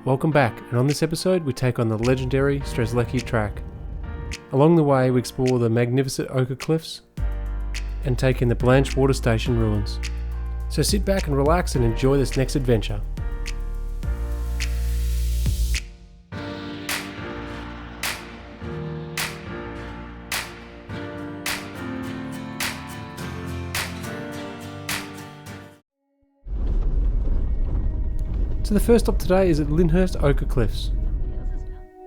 Welcome back, and on this episode we take on the legendary Strzelecki track. Along the way we explore the magnificent Ochre Cliffs and take in the Blanchwater Station Ruins. So sit back and relax and enjoy this next adventure. So the first stop today is at Lyndhurst Ochre Cliffs.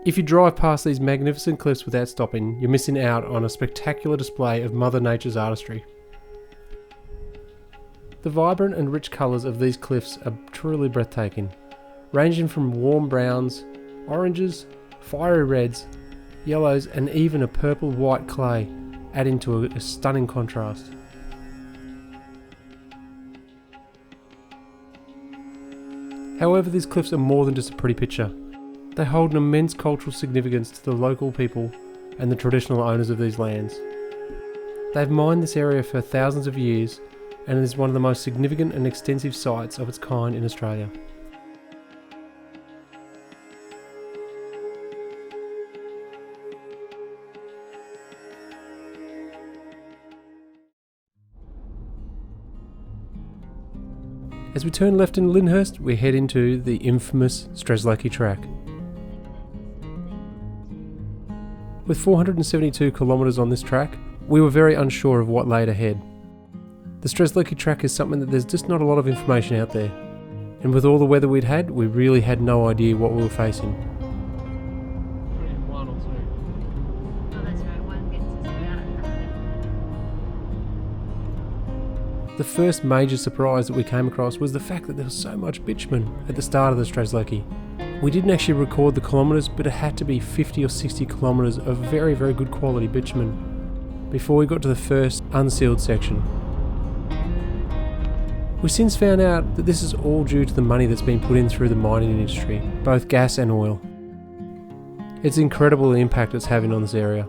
If you drive past these magnificent cliffs without stopping, you're missing out on a spectacular display of Mother Nature's artistry. The vibrant and rich colours of these cliffs are truly breathtaking, ranging from warm browns, oranges, fiery reds, yellows and even a purple-white clay, adding to a stunning contrast. However, these cliffs are more than just a pretty picture. They hold an immense cultural significance to the local people and the traditional owners of these lands. They've mined this area for thousands of years and it is one of the most significant and extensive sites of its kind in Australia. As we turn left in Lyndhurst, we head into the infamous Strzelecki track. With 472 kilometres on this track, we were very unsure of what laid ahead. The Strzelecki track is something that there's just not a lot of information out there, and with all the weather we'd had, we really had no idea what we were facing. The first major surprise that we came across was the fact that there was so much bitumen at the start of the Strzelecki. We didn't actually record the kilometres, but it had to be 50 or 60 kilometres of very, very good quality bitumen before we got to the first unsealed section. We've since found out that this is all due to the money that's been put in through the mining industry, both gas and oil. It's incredible the impact it's having on this area.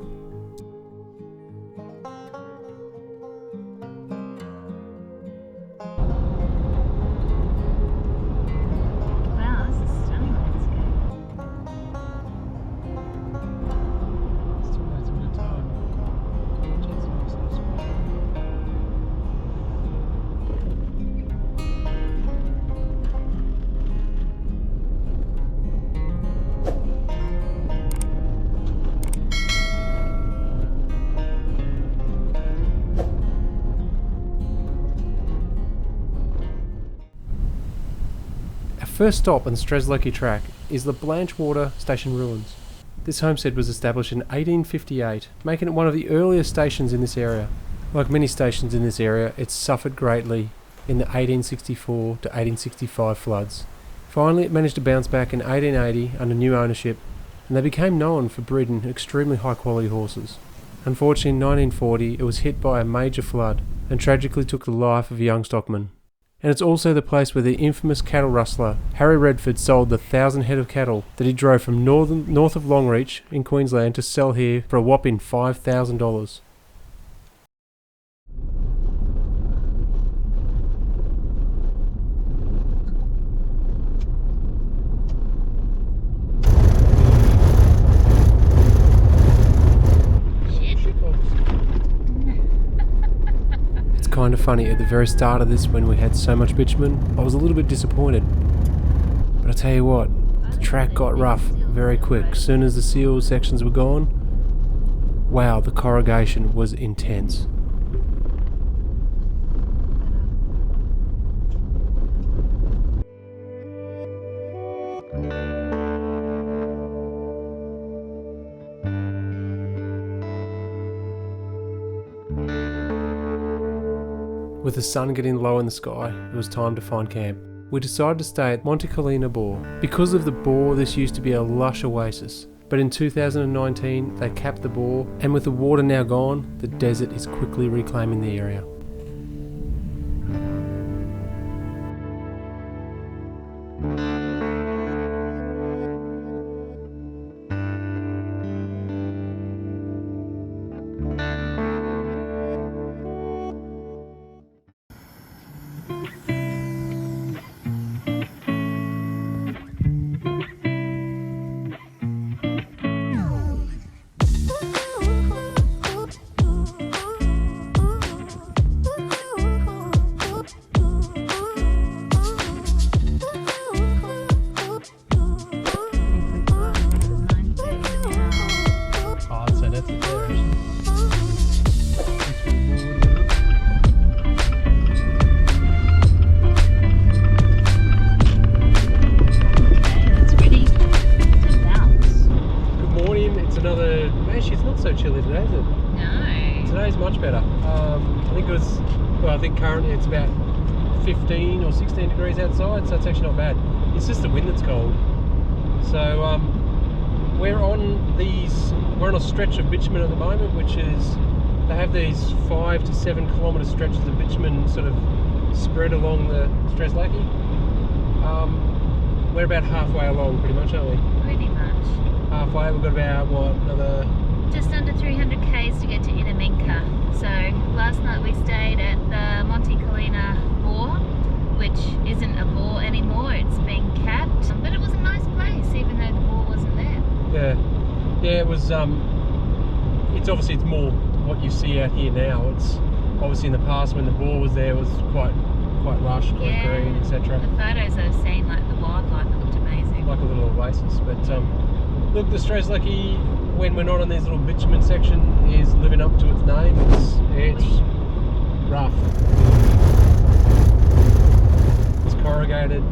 First stop on the Strzelecki track is the Blanchwater Station Ruins. This homestead was established in 1858, making it one of the earliest stations in this area. Like many stations in this area, it suffered greatly in the 1864 to 1865 floods. Finally, it managed to bounce back in 1880 under new ownership, and they became known for breeding extremely high quality horses. Unfortunately, in 1940, it was hit by a major flood and tragically took the life of a young stockman. And it's also the place where the infamous cattle rustler Harry Redford sold the 1,000 head of cattle that he drove from north of Longreach in Queensland to sell here for a whopping $5,000. Kind of funny, at the very start of this when we had so much bitumen, I was a little bit disappointed. But I tell you what, the track got rough very quick. As soon as the sealed sections were gone, wow, the corrugation was intense. With the sun getting low in the sky, it was time to find camp. We decided to stay at Montecolina Bore. Because of the bore, this used to be a lush oasis, but in 2019 they capped the bore, and with the water now gone, the desert is quickly reclaiming the area. currently it's about 15 or 16 degrees outside, so it's actually not bad. It's just the wind that's cold. So we're on a stretch of bitumen at the moment, which is, they have these 5 to 7 kilometre stretches of bitumen sort of spread along the Strzelecki. We're about halfway along, pretty much, aren't we? Pretty much. Halfway. We've got about, what, another... Just under 300 k's to get to Inaminka. So last night we stayed at the Monte Collina Bore, which isn't a bore anymore, it's been capped. But it was a nice place, even though the bore wasn't there. Yeah, it was, it's more what you see out here now. It's obviously in the past when the bore was there, it was quite lush, quite green, etc. The photos I've seen, like the wildlife, it looked amazing. Like a little oasis. But look, the Strzelecki, when we're not on this little bitumen section, is living up to its name. It's rough. It's corrugated.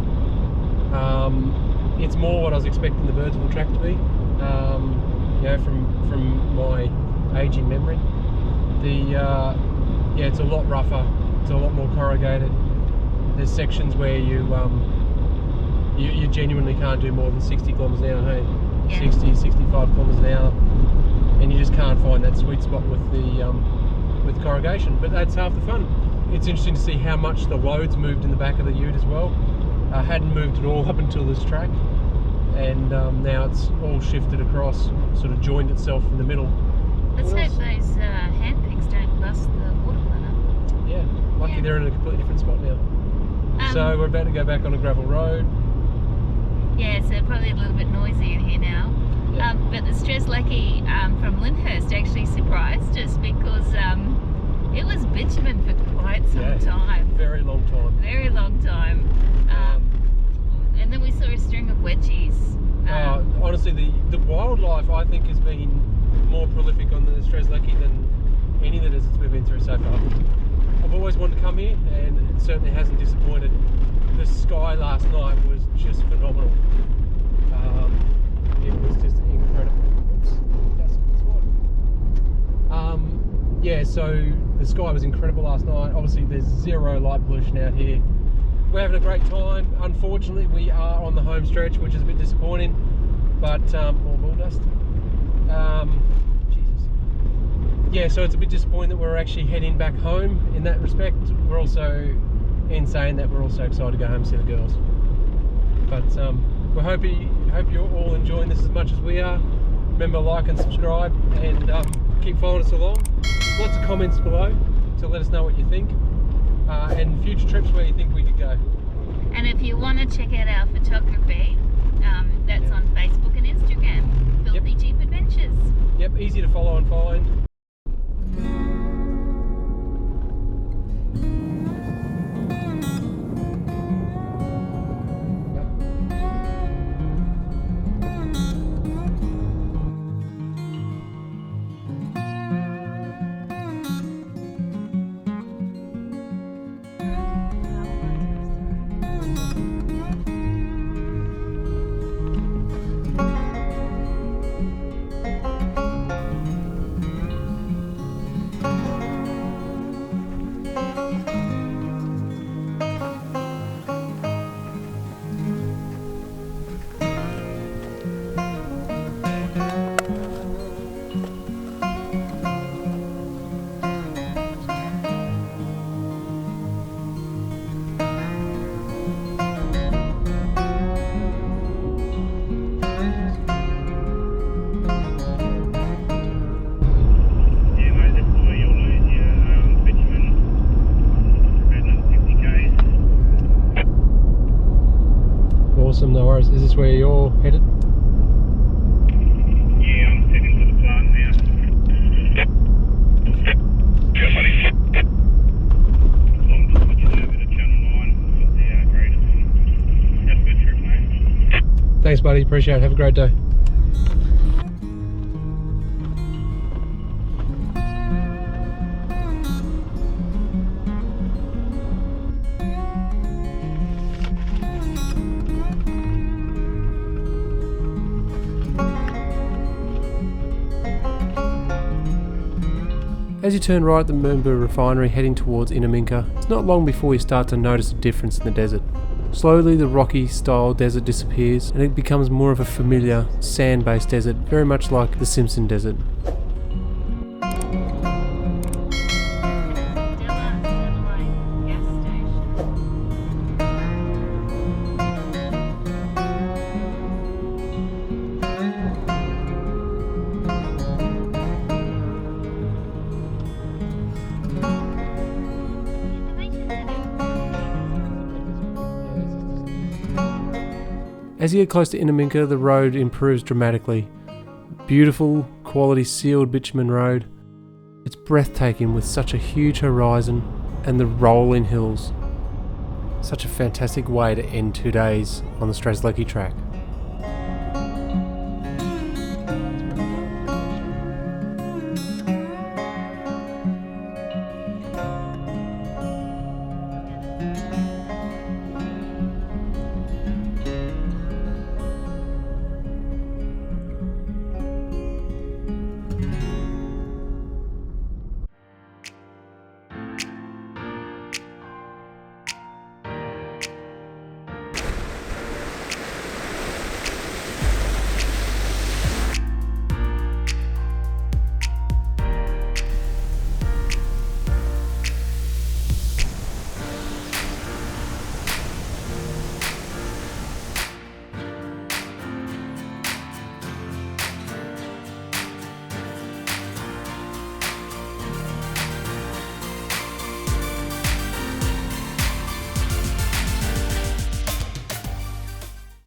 It's more what I was expecting the Birdsville track to be. From my aging memory. It's a lot rougher. It's a lot more corrugated. There's sections where you genuinely can't do more than 60 kilometres an hour, hey? Yeah. 60, 65 kilometres an hour, and you just can't find that sweet spot with the with corrugation. But that's half the fun. It's interesting to see how much the loads moved in the back of the ute as well. Hadn't moved at all up until this track, and now it's all shifted across, sort of joined itself in the middle. Let's hope those hand picks don't bust the water bladder. Yeah, lucky they're in a completely different spot now. So we're about to go back on a gravel road. Yeah, so probably a little bit noisy in here now. Yeah. But the Strzelecki from Lyndhurst actually surprised us because it was bitumen for quite some time. Very long time. Very long time. And then we saw a string of wedgies. Honestly, the wildlife I think has been more prolific on the Strzelecki than any of the deserts we've been through so far. I've always wanted to come here, and it certainly hasn't disappointed. The sky last night was just phenomenal. It was just incredible. So the sky was incredible last night. Obviously there's zero light pollution out here. We're having a great time. Unfortunately we are on the home stretch, which is a bit disappointing, but more bull dust. Jesus. So it's a bit disappointing that we're actually heading back home in that respect. We're also, in saying that, we're also excited to go home and see the girls. But we hope you're all enjoying this as much as we are. Remember, like and subscribe, and keep following us along. Lots of comments below to let us know what you think, and future trips where you think we could go. And if you want to check out our photography, that's on Facebook and Instagram. Filthy Jeep Adventures. Yep, easy to follow and find. Awesome, no worries. Is this where you're headed? Yeah, I'm heading to the plant now. Yeah, buddy. So I'm just switching over to channel 9 with the graders. Have a good trip, mate. Thanks, buddy. Appreciate it. Have a great day. As you turn right at the Moomba refinery heading towards Inaminka, It's not long before you start to notice a difference in the desert. Slowly the rocky style desert disappears and it becomes more of a familiar sand-based desert, very much like the Simpson Desert. As you get close to Inaminka, the road improves dramatically. Beautiful, quality sealed bitumen road. It's breathtaking with such a huge horizon and the rolling hills. Such a fantastic way to end 2 days on the Strzelecki track.